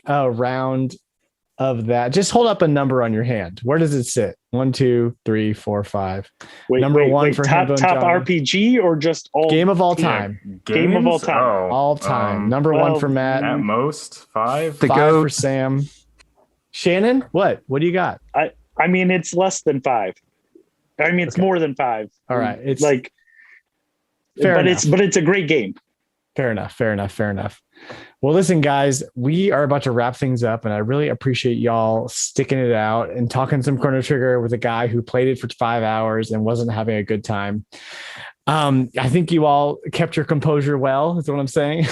round of that. Just hold up a number on your hand. Where does it sit? 1, 2, 3, 4, 5. Number one for top RPG or just all game of all time? Game of all time. Oh, All time. Number 1 for Matt. At most 5. 5 for Sam. Shannon, what do you got? I mean, it's less than 5. I mean, it's more than 5. All right. It's like, but it's a great game. Fair enough. Well, listen, guys, we are about to wrap things up, and I really appreciate y'all sticking it out and talking some Chrono Trigger with a guy who played it for 5 hours and wasn't having a good time. I think you all kept your composure well, is what I'm saying.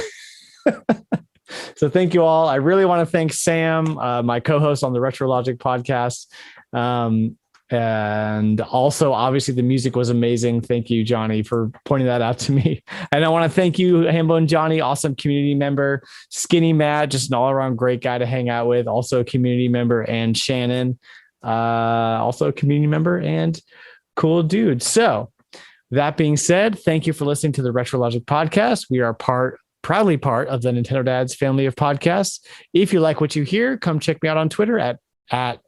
So thank you all. I really want to thank Sam, my co-host on the Retro Logic podcast. And also, obviously, the music was amazing. Thank you, Johnny, for pointing that out to me. And I want to thank you, Hambone Johnny, awesome community member. Skinny Matt, just an all-around great guy to hang out with, also a community member. And Shannon, also a community member and cool dude. So that being said, thank you for listening to the Retro Logic podcast. We are proudly part of the Nintendo Dads family of podcasts. If you like what you hear, come check me out on Twitter at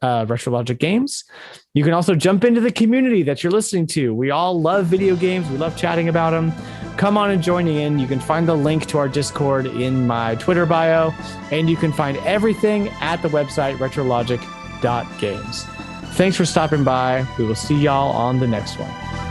Retro Logic Games. You can also jump into the community that you're listening to. We all love video games. We love chatting about them. Come on and join in. You can find the link to our Discord in my Twitter bio, and you can find everything at the website retrologic.games. Thanks for stopping by. We will see y'all on the next one.